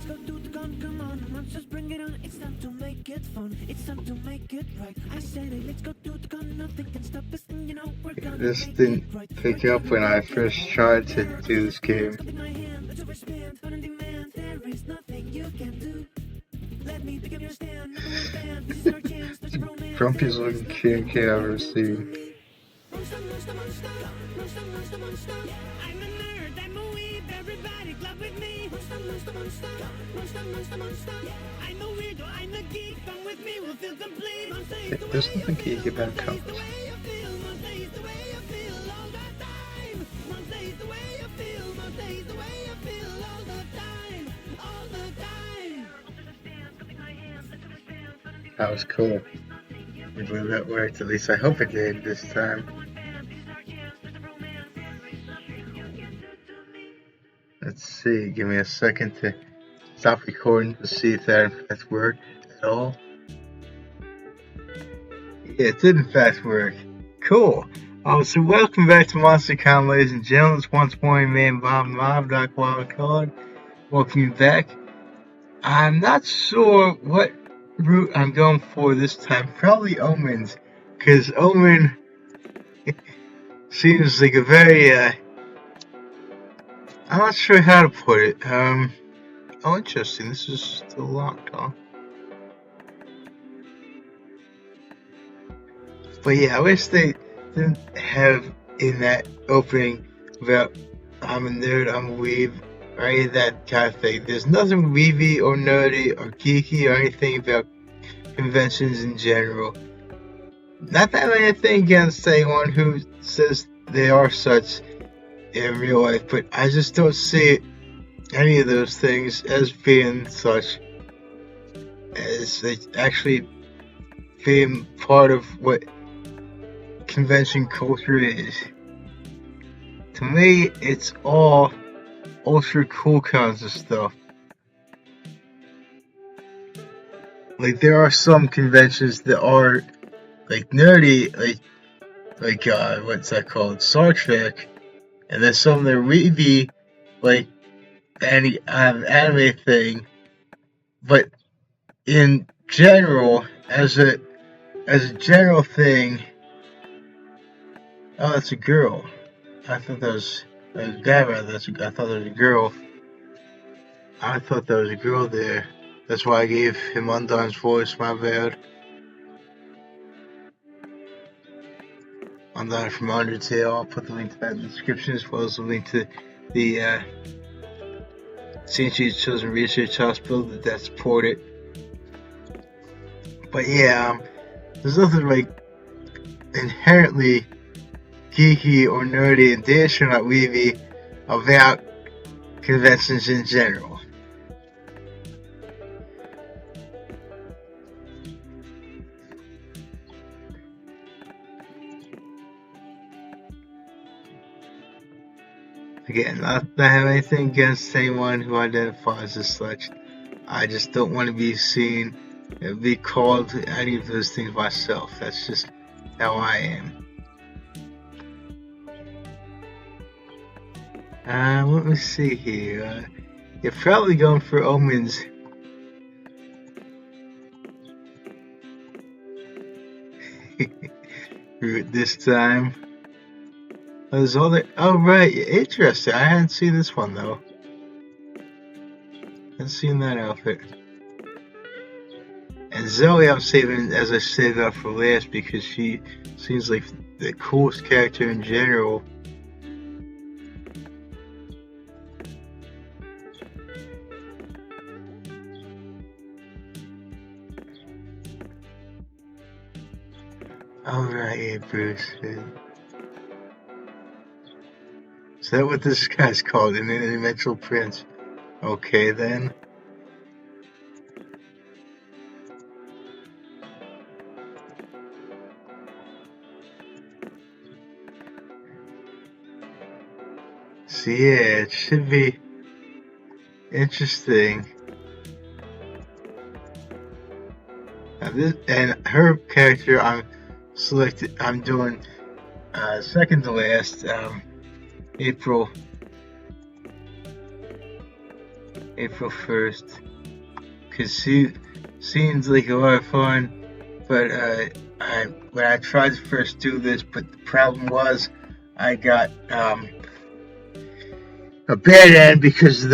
Come on, monsters, bring it on. It's time to make it fun. It's time to make it right. I said it, let's go to the gun. Nothing can stop us, and you know we're gonna This make didn't it right. pick up when I first tried to do this game. There is nothing you can do. Let me pick up your stand. Number one fan. This is our chance. There's a romance. Grumpiest looking kid I've ever seen. Monster, monster, monster. Monster, monster, monster. I'm a nerd. I'm a weeb. Everybody club with me. Monster, monster, monster. Monster, monster, monster. I'm a weirdo. I'm a geek. Come with me. We'll feel complete. Monster is the way There's you nothing feel. geeky about Monster is the colors. way you feel. Monster is the way you feel all the time. Monster is the way you feel. Monster is the way you feel all the time. All the time. That was cool. I believe that worked. At least I hope it did this time. Let's see. Give me a second to stop recording to see if that worked at all. Yeah, it did in fact work. Cool. So welcome back to MonsterCon, ladies and gentlemen. It's once more man Bob Mob, Doc Wildcard. Welcome you back. I'm not sure what route I'm going for this time. Probably Omen's, because Omen seems like a very, I'm not sure how to put it. Oh, interesting. This is still locked, huh? But yeah, I wish they didn't have in that opening about I'm a nerd, I'm a weeb, or any of that kind of thing. There's nothing weeby or nerdy or geeky or anything about conventions in general. Not that I have anything against anyone who says they are such in real life, but I just don't see any of those things as being such, as they actually being part of what convention culture is. To me, it's all ultra cool kinds of stuff. Like, there are some conventions that are like nerdy, like what's that called, Star Trek, and then some that are really like any anime thing. But in general, as a general thing, oh, that's a girl. I thought that was a guy. Rather, I thought that was a girl. I thought that was a girl there. That's why I gave him Undine's voice. My bad. Undine from Undertale. I'll put the link to that in the description, as well as the link to the St. Jude's Children's Research Hospital that support it. But yeah, there's nothing like inherently geeky or nerdy and dash or not weavy about conventions in general. Again, not that I have anything against anyone who identifies as such. I just don't want to be seen and be called any of those things myself. That's just how I am. Let me see here. You're probably going for Omen's. Route this time. There's other. Oh, right. Interesting. I hadn't seen this one, though. I hadn't seen that outfit. And Zoe, I'm saving as I saved up for last because she seems like the coolest character in general. Alright, yeah, Bruce. Is that what this guy's called? An interdimensional prince? Okay, then. So yeah, it should be interesting. And her character, I'm doing second to last, April April 1st. Because seems like a lot of fun. But when I tried to first do this, but the problem was I got a bad end because of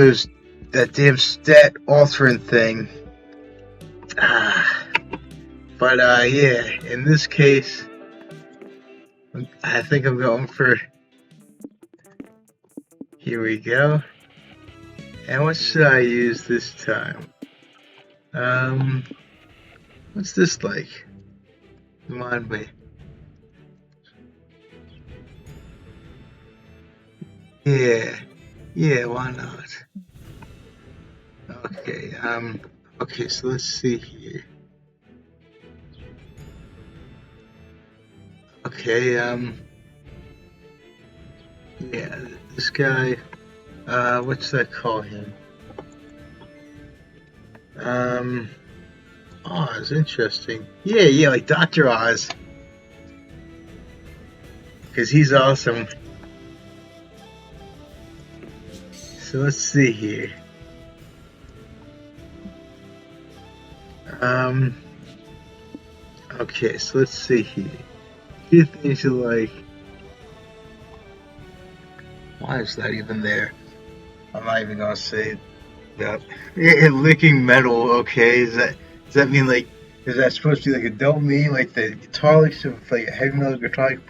that damn stat altering thing. But yeah, in this case, I think I'm going for. Here we go. And what should I use this time? What's this like? Remind me. Yeah, why not? Okay, okay, so let's see here. Okay, yeah, this guy, what should I call him? Oz, interesting. Yeah, like Dr. Oz, because he's awesome. So let's see here. Okay, so let's see here. Few things you like. Why is that even there? I'm not even gonna say it. Yep. Yeah, licking metal, okay. Does that mean like, is that supposed to be like a dope meme? Like the guitar licks of like a heavy metal guitar like,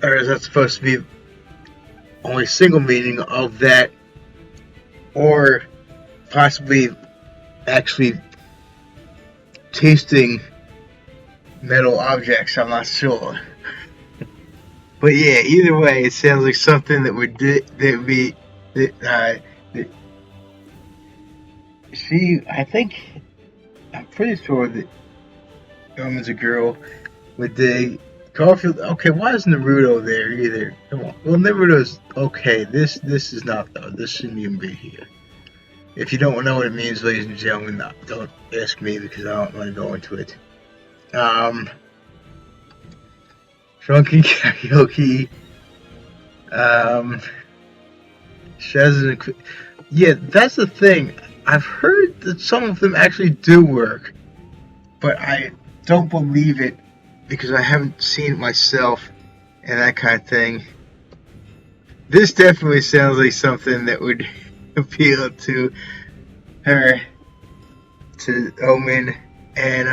or is that supposed to be only single meaning of that, or possibly actually tasting metal objects? I'm not sure. But yeah, either way, it sounds like something that would I think, I'm pretty sure that Omen's a girl with the Garfield. Okay, why is Naruto there either? Come on. Well, Naruto's okay. This is not though. This shouldn't even be here. If you don't know what it means, ladies and gentlemen, don't ask me because I don't want to go into it. Drunken karaoke. Shazam. Yeah, that's the thing. I've heard that some of them actually do work, but I don't believe it because I haven't seen it myself and that kind of thing. This definitely sounds like something that would appeal to her, to Omen, and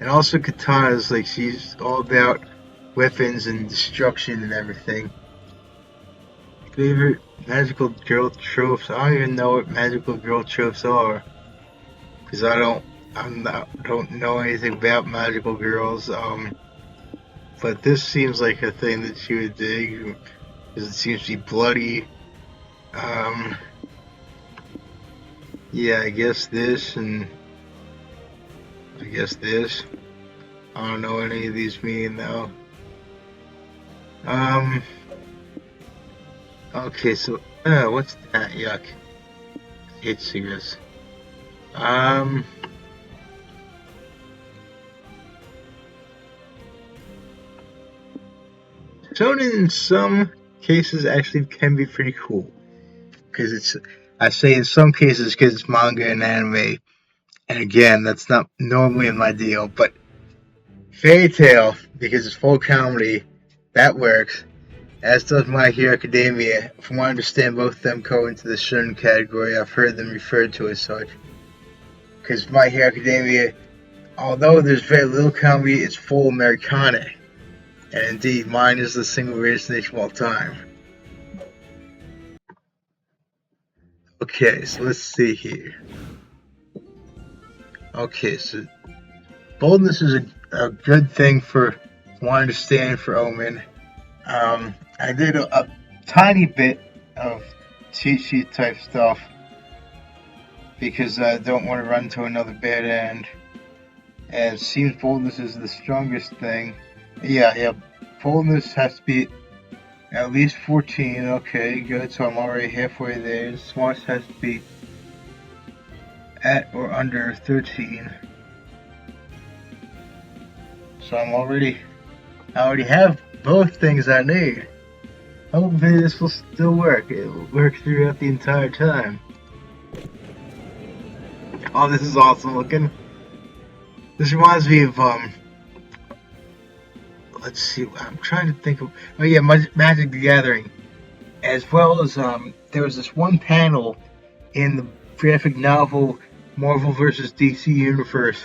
and also Katana's like she's all about weapons and destruction and everything. Favorite magical girl tropes? I don't even know what magical girl tropes are because don't know anything about magical girls. But this seems like a thing that she would dig because it seems to be bloody. Yeah, I guess this and I guess this. I don't know what any of these mean though. Okay, so what's that? Yuck. I hate cigarettes. Shonen in some cases actually can be pretty cool because I say in some cases because it's manga and anime, and again that's not normally in my deal, but Fairy Tail because it's full comedy that works. As does My Hero Academia. From what I understand, both of them go into the shonen category. I've heard them referred to as such. Because My Hero Academia, although there's very little comedy, it's full Americana. And indeed, mine is the single greatest nation of all time. Okay, so let's see here. Okay, so boldness is a good thing for what I understand for Omen. I did a tiny bit of cheat sheet type stuff because I don't want to run into another bad end. And it seems boldness is the strongest thing. Yeah, boldness has to be at least 14. Okay, good. So I'm already halfway there. Smarts has to be at or under 13. So I already have both things I need. Hopefully this will still work. It will work throughout the entire time. Oh, this is awesome looking. This reminds me of let's see. I'm trying to think of. Oh yeah, Magic the Gathering. As well as there was this one panel in the graphic novel Marvel vs. DC Universe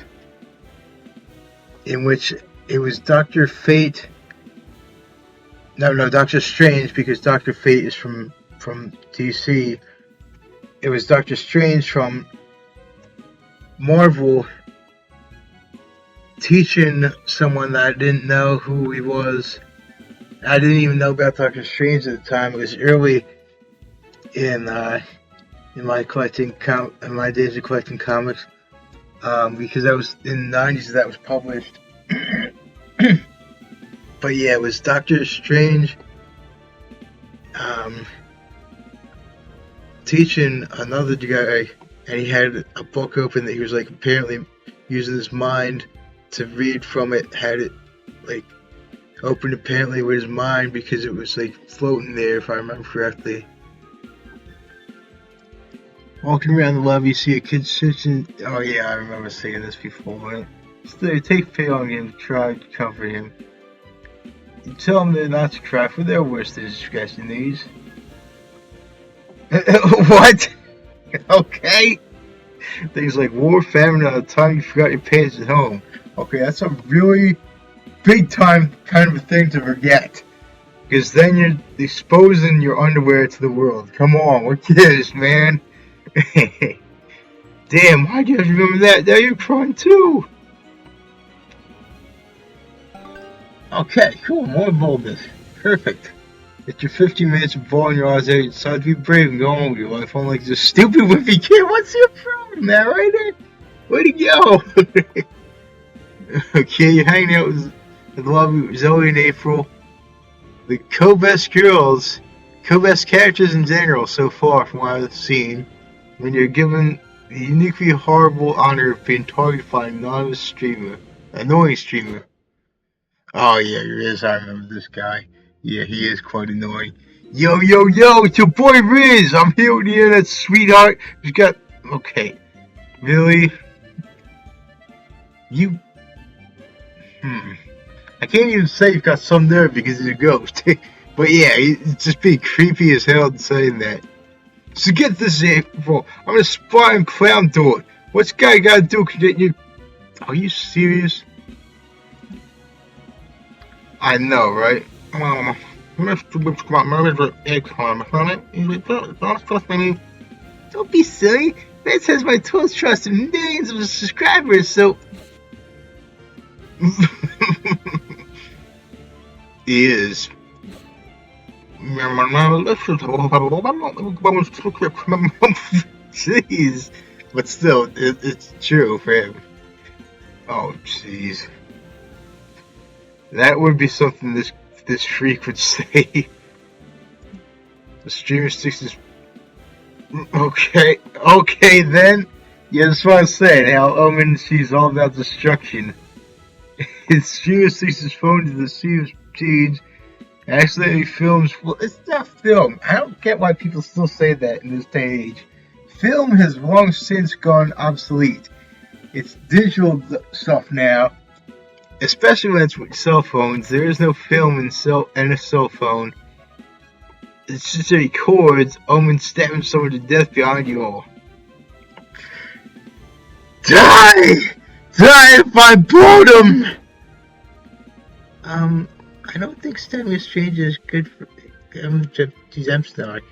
in which it was Doctor Fate. No, Doctor Strange, because Doctor Fate is from DC. It was Doctor Strange from Marvel teaching someone that I didn't know who he was. I didn't even know about Doctor Strange at the time. It was early in in my days of collecting comics, because that was in the 90s that was published. But yeah, it was Doctor Strange teaching another guy, and he had a book open that he was like apparently using his mind to read from it. Had it like opened apparently with his mind because it was like floating there, if I remember correctly. Walking around the lobby, you see a kid searching. Oh yeah, I remember saying this before. Still, take pity on him, try to comfort him. You tell them they're not to cry, for their worst is scratching knees. What? Okay. Things like war, famine, and the time you forgot your pants at home. Okay, that's a really big time kind of a thing to forget. Because then you're exposing your underwear to the world. Come on, we're kids, man. Damn, why do you have to remember that? Now you're crying too. Okay, cool, more boldness. Perfect. It's your 15 minutes of bawling your eyes out. You decide to be brave and go on with your life, unlike this stupid whippy kid. What's your problem, man? Right there? Way to go. Okay, you're hanging out with the lovely Zoe and April. The co-best girls, co-best characters in general so far from what I've seen. When you're given the uniquely horrible honor of being targeted by an anonymous annoying streamer. Oh yeah, he is. I remember this guy. Yeah, he is quite annoying. Yo, it's your boy Riz. I'm here with the internet, sweetheart. You got okay. Really? You? I can't even say you've got some nerve because he's a ghost. But yeah, it's just being creepy as hell saying that. So get this, April. I'm gonna spy on Clown Door. What's guy gotta do? Are you serious? I know, right? Don't be silly. Vince has my total trust in millions of subscribers, so. He is. Jeez. But still, it's true for him. Oh, jeez. That would be something this freak would say. The streamer sticks his... Okay then. Yeah, that's what I was saying. How Omen sees all about destruction. His streamer sticks his phone to the sea of change. Accidentally films. Well, it's not film. I don't get why people still say that in this day and age. Film has long since gone obsolete. It's digital stuff now. Especially when it's with cell phones. There is no film in a cell phone. It's just a records. Omen stabbing someone to death behind you all. Die by boredom! I don't think stabbing a stranger is good for... I'm stuck.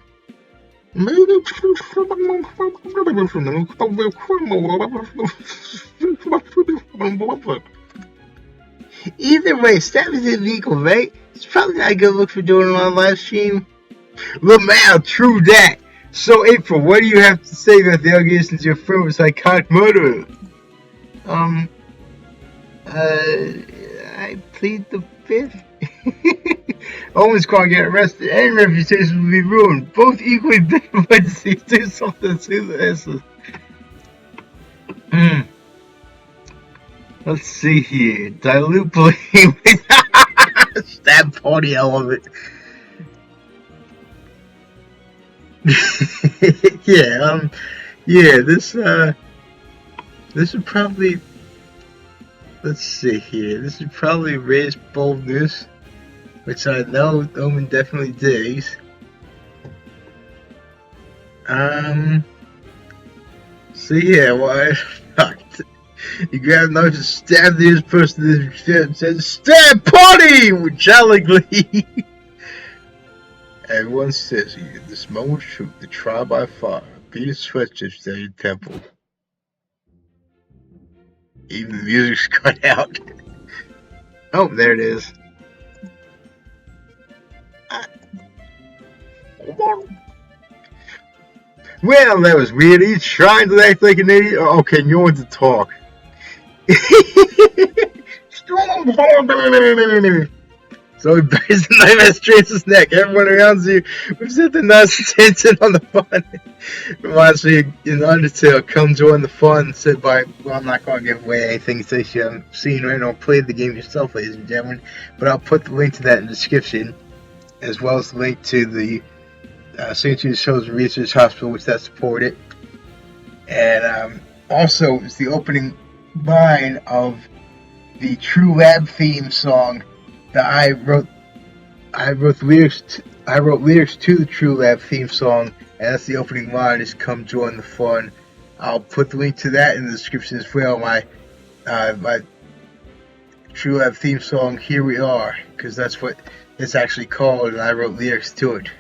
Either way, stabbing is illegal, right? It's probably not a good look for doing it on a live stream. Lamau, true that. So, April, what do you have to say about the allegations of your friend was psychotic murderer? I plead the fifth. Owen's gonna get arrested and reputation will be ruined. Both equally big emergencies. Do something to this. Let's see here. Dilute blame. Stab party element. Yeah, yeah, this would probably, let's see here. This would probably raise boldness, which I know Omen definitely digs. So yeah, well, you grab a knife and stab the other person in the chest and says, "Stab party!" with Jolly Glee. Everyone says here, this moment of truth, the trial by fire, beat a sweat drips down your temple. Even the music's cut out. Oh, there it is. Well, that was weird. He's trying to act like an idiot. Okay, you want to talk. So he buries the knife at Strance's neck. Everyone around you was at the nice attention on the fun. Reminds me in Undertale, come join the fun, said by, well, I'm not going to give away anything in case you haven't seen or played the game yourself, ladies and gentlemen, but I'll put the link to that in the description, as well as the link to the St. Jude's Children's Research Hospital, which that supported. And also, it's the opening line of the True Lab theme song that I wrote lyrics to the True Lab theme song, and that's the opening line, is "Come join the fun." I'll put the link to that in the description as well. My True Lab theme song, "Here We Are," because that's what it's actually called, and I wrote lyrics to it.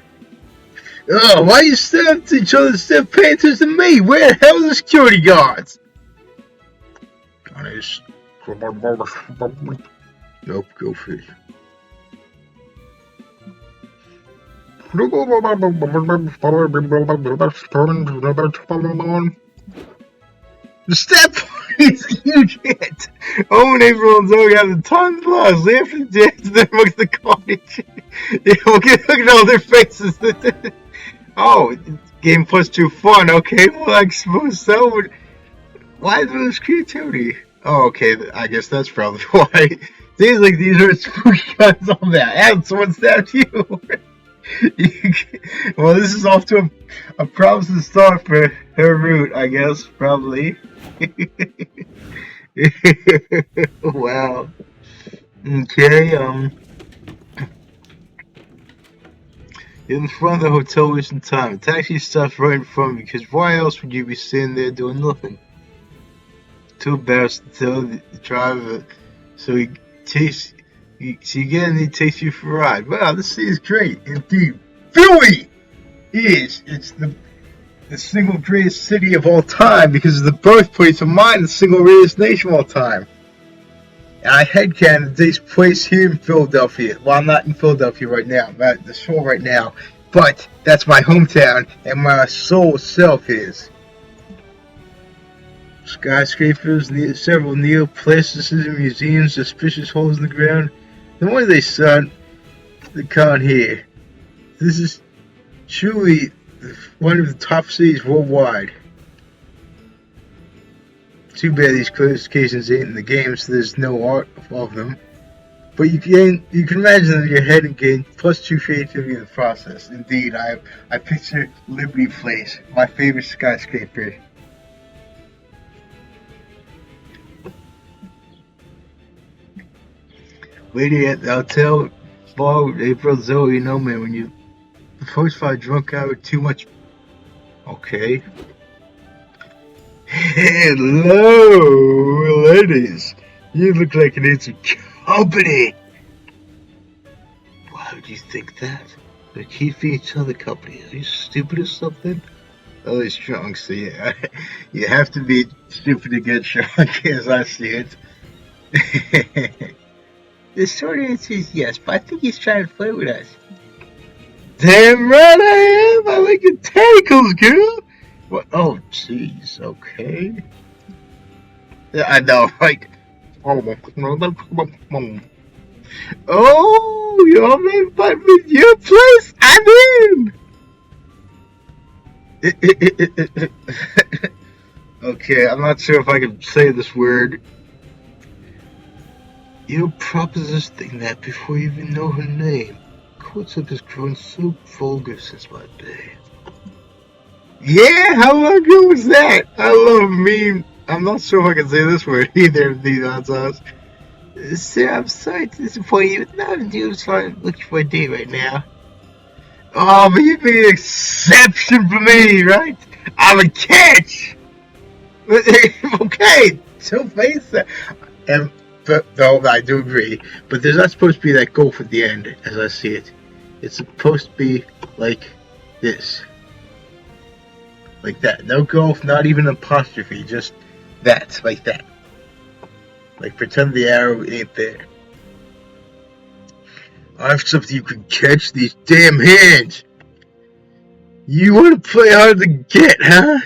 Oh, why you stand to each other instead of paying attention to me? Where the hell are the security guards? Nope, go fish. The step is a huge hit. Omen April and Zoe have the time to last. After the dance, then look at the carnage. Yeah, look at all their faces. Oh, game plus 2 fun. Okay, well, I suppose so. But why this creativity? Oh, okay, I guess that's probably why. Seems like these are spooky guys on that. And someone stabbed you. Well, this is off to a promising start for her route, I guess, probably. Wow. Okay, in front of the hotel wasting time. The taxi stops right in front of you, because why else would you be sitting there doing nothing? Too embarrassed to tell the driver, so he takes you again, he takes you for a ride. Wow, this city is great, indeed. Philly is. It's the single greatest city of all time because of the birthplace of mine, the single greatest nation of all time. And I headcanon today's place here in Philadelphia. Well, I'm not in Philadelphia right now. I'm at the shore right now. But that's my hometown, and my soul self is. Skyscrapers, several neoplasticism museums, suspicious holes in the ground. No wonder they saw the con here. This is truly one of the top cities worldwide. Too bad these classifications ain't in the game, so there's no art of them. But you can imagine them in your head and gain plus 2 creativity in the process. Indeed, I picture Liberty Place, my favorite skyscraper. Lady at the hotel bar with April, Zoe, and Omen when you approach by a drunk guy with too much. Okay. Hello, ladies. You look like you need some company. Why would you think that? They're keeping each other company. Are you stupid or something? Oh, he's drunk, so yeah. You have to be stupid to get drunk, as I see it. The short answer is yes, but I think he's trying to flirt with us. Damn right I am! I like your tentacles, girl! What? Oh, jeez, okay. Yeah, I know, right? Oh, you want me to invite me to your place? I'm in! Okay, I'm not sure if I can say this word. You're propositioning that before you even know her name. Courtship has grown so vulgar since my day. Yeah, how long ago was that? I love meme. I'm not sure if I can say this word either of these odds. Sir, I'm sorry to disappoint you, but none of you is looking for a date right now. Oh, but you'd be an exception for me, right? I'm a catch! Okay, so face that. And, but, no, I do agree. But there's not supposed to be that gulf at the end, as I see it. It's supposed to be like this. Like that. No gulf, not even apostrophe, just that, like that. Like pretend the arrow ain't there. I have something you can catch, these damn hands. You want to play hard to get, huh?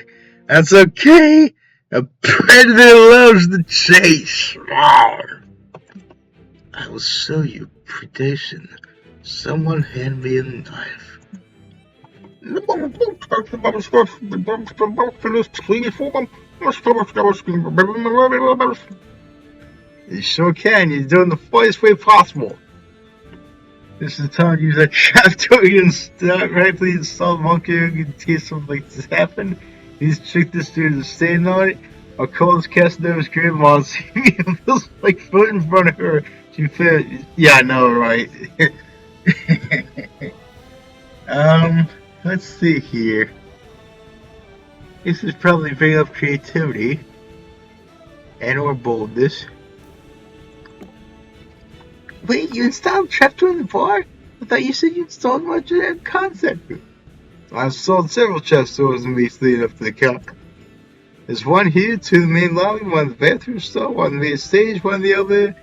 That's okay. A predator loves the chase. I will show you predation. Someone hand me a knife. You sure can. You're doing the funniest way possible. This is the time to use that trap to install rightfully install monkey in case something like this happen. He's tricked this dude to stand on it. I'll call this Casanova's grandma and see if it feels like foot in front of her. She feels, yeah, I know, right? Let's see here. This is probably bring up creativity and or boldness. Wait, you installed trapdoor in the bar? I thought you said you installed much of that concept. I've installed several trapdoors in these leading up to the counter. There's one here, two in the main lobby, one in the bathroom stall, one in the main stage, one in the other,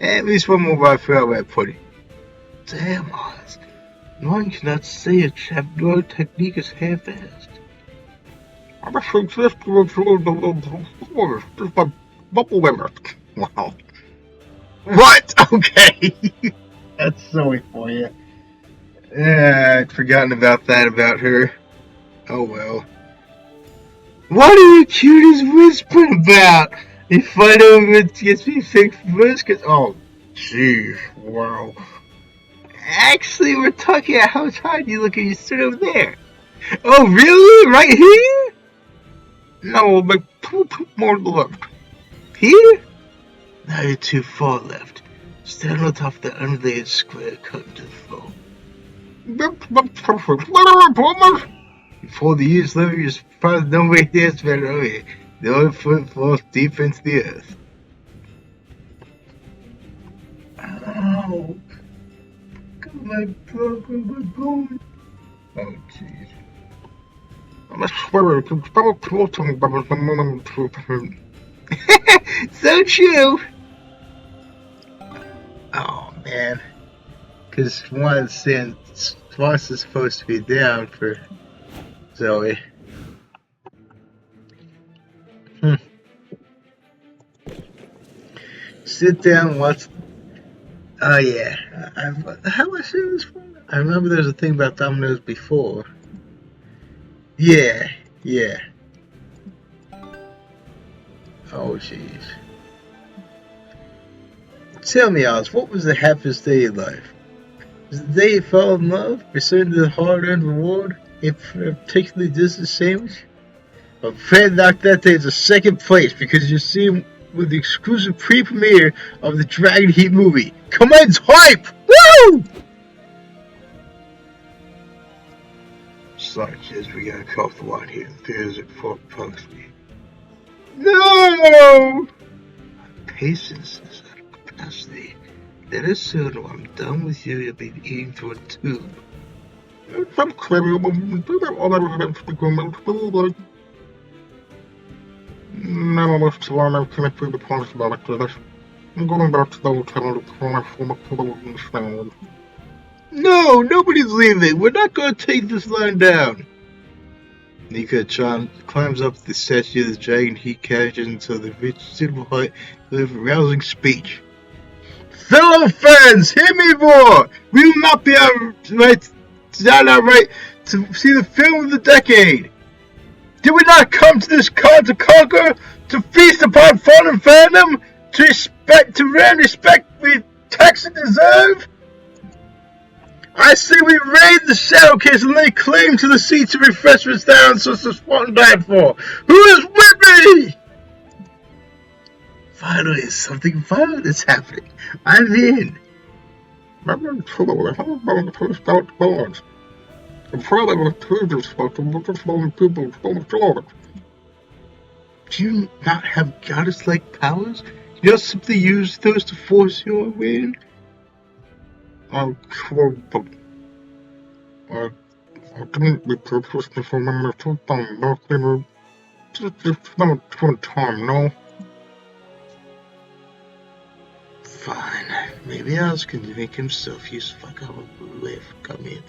and at least one more where I forgot where I put it. Damn, Oz. One cannot say a trapdoor technique is half-assed. Wow. What? Okay. That's silly for you. Yeah, I'd forgotten about that about her. Oh well. What are you cuties whispering about? If I don't gets me fixed first, cause oh, jeez, wow. Actually, we're talking about how tired you look and you sit over there. Oh, really? Right here? No, but more left. Here? Now you're too far left. Stand on top of the unlaid square cut into the floor. Before the years level, you're surprised no way there's better over here. The other foot falls deep into the earth. Ow. My bone. Oh, jeez. So true. Oh man, because one since Swanson is supposed to be down for Zoe. Sit down, watch. Oh yeah, how much I seen this for? I remember there was a thing about dominoes before. Yeah. Oh jeez. Tell me, Oz, what was the happiest day of your life? Was the day you fell in love, receiving the hard-earned reward, a particularly distant sandwich? I'm afraid knocked that day to second place because you see him with the exclusive pre-premiere of the Dragon Heat movie. Commence hype! Woo! Sorry, kids, we gotta cut off the line here. There's it for Pugsley. No! Patience is a capacity. That is soon when I'm done with you, you'll be eating through a tube. No, I'm going back to the hotel. No, nobody's leaving. We're not going to take this line down. Nika climbs up the statue of the dragon he captures until they reach suitable height with a rousing speech. Fellow fans, hear me roar! We will not be outright to see the film of the decade. Did we not come to this con to conquer, to feast upon fun and fandom, to respect we Texans deserve? I say we raid the shadow case and lay claim to the seats and refreshments that our ancestors fought and died for. Who is with me? Finally, something violent is happening. I'm in. Do you not have goddess-like powers? You just simply use those to force your way in? No. Fine. Maybe else can make himself use fuck up way of coming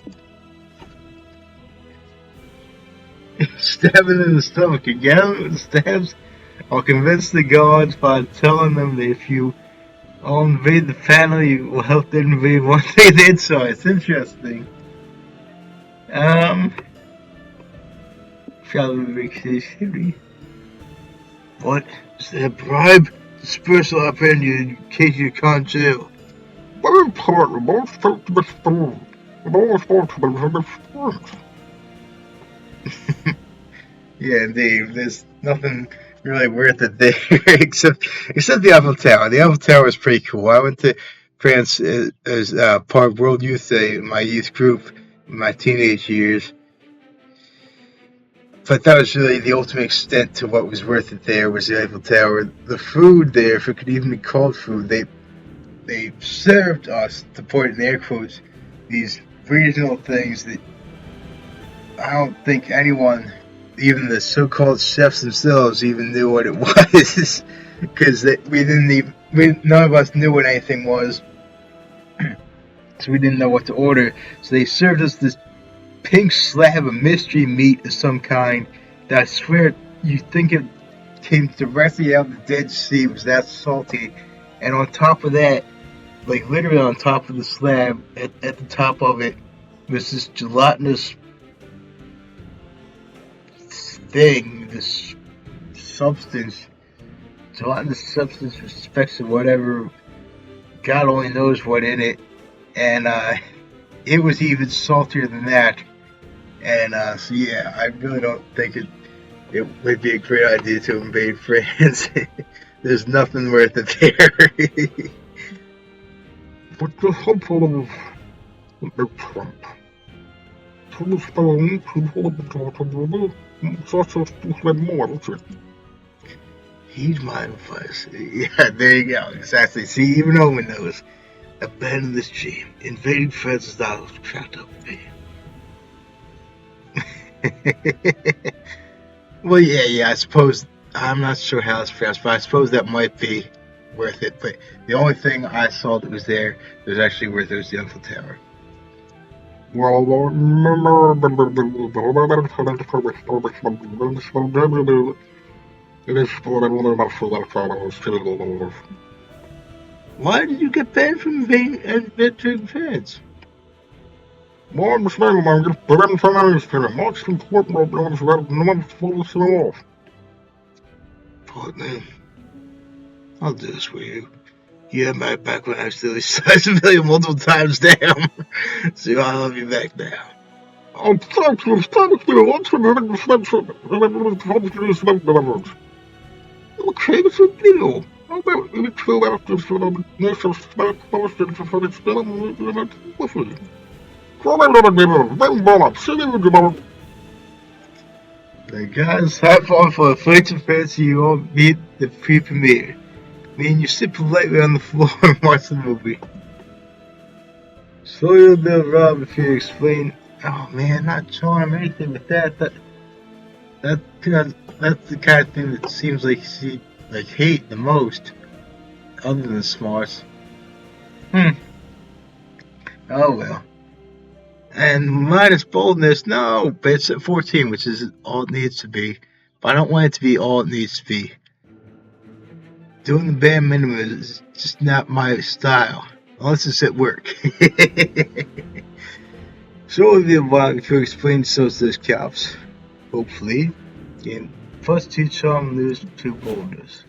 in. Stab him in the stomach again with stabs. I'll convince the gods by telling them that if you all invade the family, you will help them invade one thing they saw. It's interesting. Shall we make this history? What? Is that a bribe? Dispersal operandi in case you can't jail. Yeah, Dave, there's nothing really worth it there except the Eiffel Tower. The Eiffel Tower is pretty cool. I went to France as part of World Youth Day, my youth group, in my teenage years. But that was really the ultimate extent to what was worth it there was the Eiffel Tower. The food there, if it could even be called food, they served us, to put it in air quotes, these regional things that I don't think anyone, even the so-called chefs themselves, even knew what it was, because none of us knew what anything was, so we didn't know what to order. So they served us this pink slab of mystery meat of some kind that I swear you think it came directly out of the Dead Sea. It was that salty, and on top of that, like literally on top of the slab, at the top of it, was this gelatinous thing, this substance, gelatinous substance with specks of whatever, God only knows what in it, and it was even saltier than that. And so yeah, I really don't think it would be a great idea to invade France. There's nothing worth it there. But the help of Trump. He's my advice. Yeah, there you go. Exactly. See, even Omen knows. Abandon this dream. Invading France's dollars trapped up in me. Well, yeah, I suppose. I'm not sure how it's pronounced, but I suppose that might be worth it. But the only thing I saw that was there that was actually worth it was the Eiffel Tower. Why did you get banned from entering France? Partner, I'll do this for you. You had my back when I was still size a million multiple times, damn. So I love you back now. Oh, thank you. Okay, this is deal. How about we chill out this nation smack post and for its the guys have on for a fight to fancy you all meet the pre-premiere. Me and you sit politely on the floor and watch the movie. So you'll be around if you explain. Oh man, not charm or anything with that. That's the kind of thing that seems like she hate the most, other than smarts. Oh well. And minus boldness, no, but it's at 14, which is all it needs to be. But I don't want it to be all it needs to be. Doing the bare minimum is just not my style, unless it's at work. So it'll be a while before you explain so to those cops. Hopefully, and first teach them this to boldness.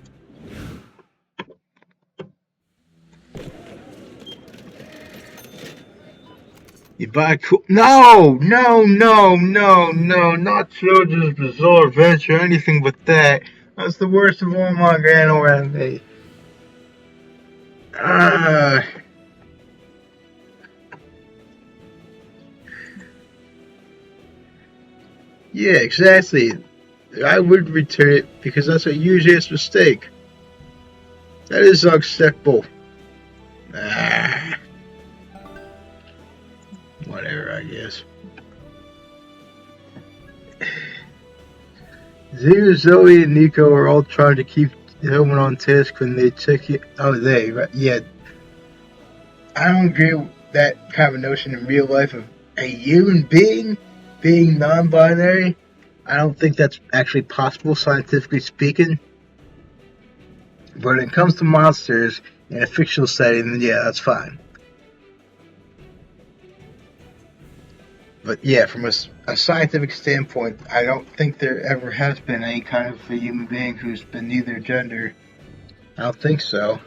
You buy cool. No, no, no, no, no, not JoJo's Bizarre Adventure, anything but that. That's the worst of all my Grano anime. Ah, yeah, exactly. I would return it because that's a huge mistake. That is unacceptable. Ah, whatever, I guess. Xena, Zoe, and Nico are all trying to keep Hillman on task when they check it. Oh, they, right? Yeah, I don't agree with that kind of notion in real life of a human being non binary. I don't think that's actually possible, scientifically speaking. But when it comes to monsters in a fictional setting, then yeah, that's fine. But yeah, from a scientific standpoint, I don't think there ever has been any kind of a human being who's been neither gender. I don't think so.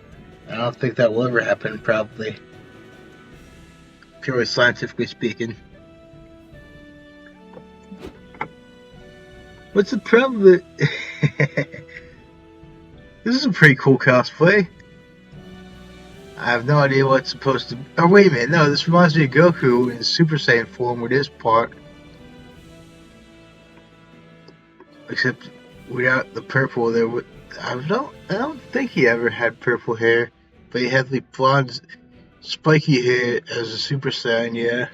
I don't think that will ever happen, probably. Purely scientifically speaking. What's the problem with... This is a pretty cool cosplay. I have no idea what's supposed to... Oh, wait a minute. No, this reminds me of Goku in Super Saiyan form with his part. Except without the purple, there would... I don't think he ever had purple hair. But he had the blonde, spiky hair as a Super Saiyan, yeah.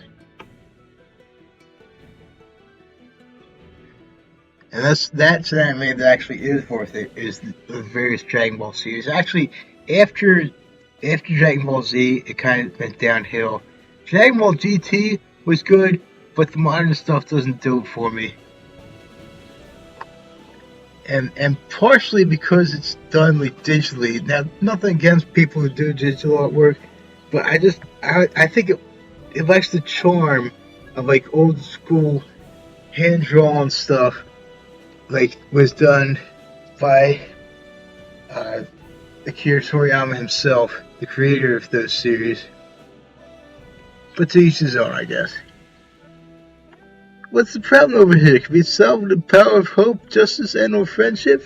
And that's an anime that actually is worth it, is the various Dragon Ball series. Actually, after Dragon Ball Z, it kind of went downhill. Dragon Ball GT was good, but the modern stuff doesn't do it for me. And partially because it's done like digitally. Now, nothing against people who do digital artwork, but I think it lacks the charm of like old school hand drawn stuff, like was done by Akira Toriyama himself, the creator of those series. But to each his own, I guess. What's the problem over here? Can we solve the power of hope, justice, and or friendship?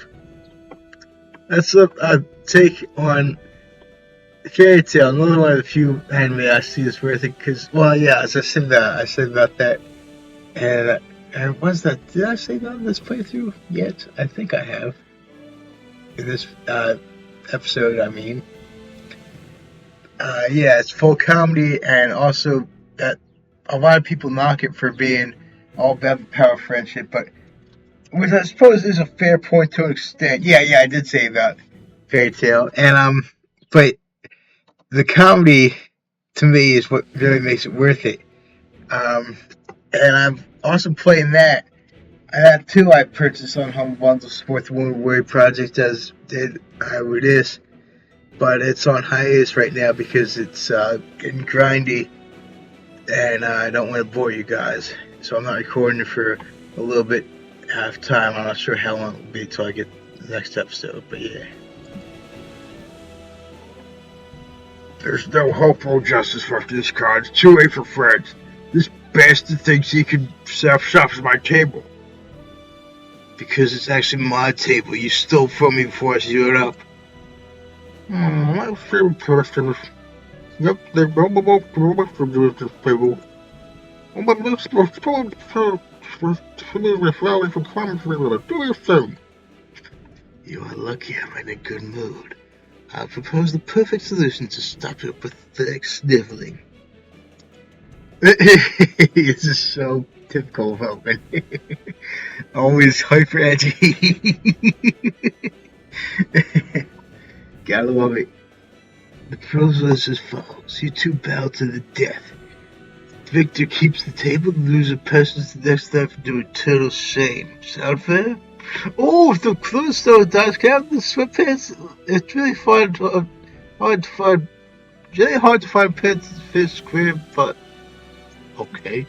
That's a take on Fairy Tail. Another one of the few anime I see is worth it. Because, well, yeah, as I said about that. And what's that? Did I say that in this playthrough yet? I think I have. In this episode, I mean. Yeah, it's full comedy, and also that a lot of people knock it for being all about the power of friendship, but which I suppose is a fair point to an extent. Yeah, I did say about Fairy Tail, and but the comedy to me is what really makes it worth it. And I'm also playing that. That too, I purchased on Humble Bundle Support the Woman Warrior Project as did I with this, but it's on hiatus right now because it's getting grindy, and I don't want to bore you guys, so I'm not recording it for a little bit out of time. I'm not sure how long it will be till I get the next episode, but yeah. There's no hope or justice for this card. It's too late for friends. This bastard thinks he can serve shops at my table. Because it's actually my table. You stole from me before I threw it up. My favorite customers. Yep, they're both from this table. But this was told to me referring from comments to do your thing. You are lucky I'm in a good mood. I'll propose the perfect solution to stop your pathetic sniveling. This is so typical of Omen. Always hyper edgy. Gotta love it. The proposal is as follows. You two bow to the death. The victor keeps the table, the loser passes the next life into eternal shame. Sound fair? Oh, if the clothes store dies, can I have the sweatpants? It's really hard to find. Really hard to find pants in Fish Crib, but okay.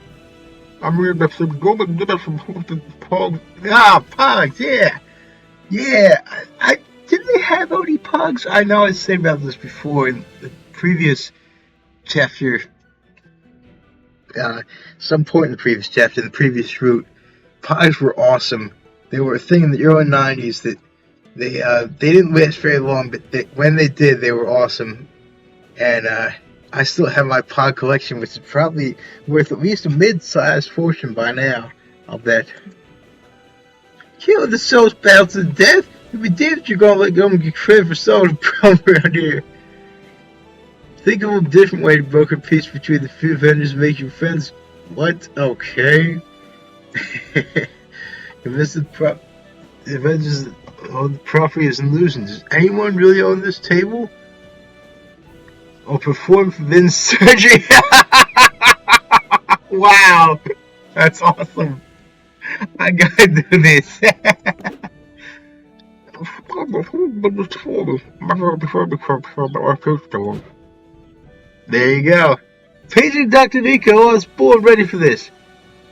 I mean, that's some golden dinner from Pog. Ah, Pogs, yeah. Yeah, I didn't they have OD Pogs? I know I said about this before in the previous chapter. uh, some point in the previous chapter, in the previous route, pies were awesome. They were a thing in the early '90s that they didn't last very long, but when they did, they were awesome. And I still have my pie collection, which is probably worth at least a mid-sized fortune by now. I'll bet. Kill the souls battle to the death. If you did, you're gonna let go and get credit for solving the problem around here. Think of a different way to broker peace between the few vendors and make you friends. What? Okay. Convince the vendors own the property is an illusion. Does anyone really own this table? Or perform forbidden surgery? Wow! That's awesome. I gotta do this. There you go. Paging Dr. Nico, I was born ready for this.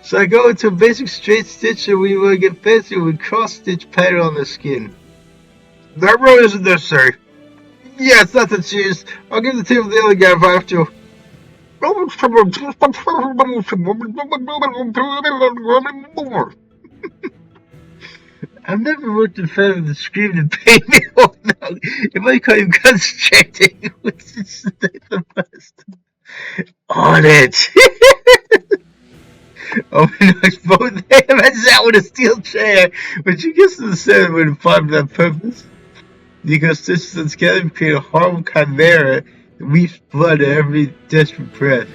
So I go into a basic straight stitch and we will get fancy with cross-stitch pattern on the skin. That really isn't necessary. Yeah, it's not the cheese. I'll give the table to the other guy if I have to. I've never worked in front of the scream and pain before. No, it might call you concentrating, which is the best. On it. Oh, knocks both hands out with a steel chair, but she gets to the center with a five that purpose. Nico stitches them together and create a horrible chimera that weeps blood at every desperate breath.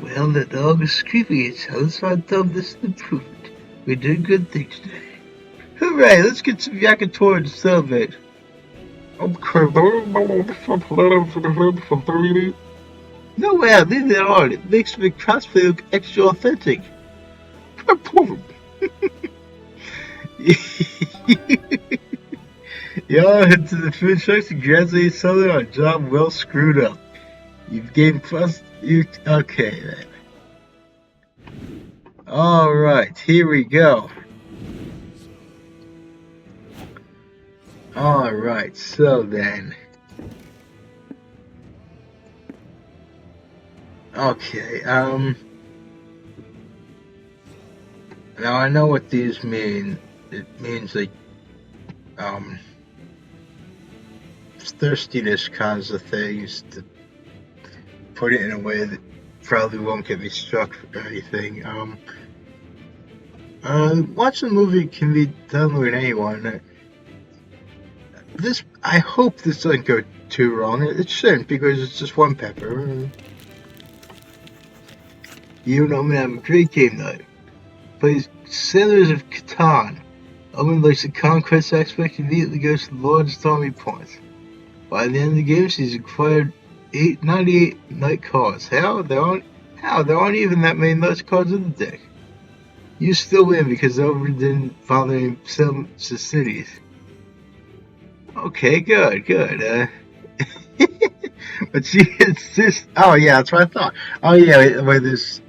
Well, the dog is screaming at each other, so I dubbed this an improvement. We did good things today. Hooray, let's get some yakitori to celebrate. No way, I leave that on. It makes the cosplay look extra authentic. Y'all head to the food trucks and congratulate each other on a job well screwed up. You've gained plus. Okay then. Alright, here we go. Alright, so then. Okay, now I know what these mean. It means like, thirstiness kinds of things to put it in a way that probably won't get me struck or anything. Watching a movie can be done with anyone. I hope this doesn't go too wrong. It shouldn't because it's just one pepper. You and Omen have a great game night. Plays Settlers of Catan. Omen likes the conquest aspect and immediately goes to the largest army points. By the end of the game, she's acquired 98 night cards. How? There aren't even that many night cards in the deck. You still win because Omen didn't bother some cities. Okay, good. But she insists. Oh yeah, that's what I thought. Oh yeah, where this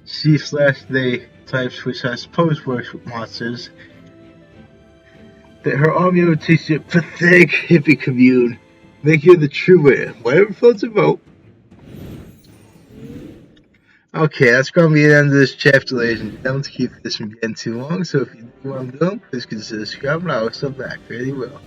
she/they types, which I suppose works with monsters. That her army will teach you pathetic hippie commune. Make you the true winner. Whatever floats your boat. Okay, that's going to be the end of this chapter, ladies and gentlemen, to keep this from getting too long. So if you know what I'm doing, please consider subscribing. I will come back. Very well.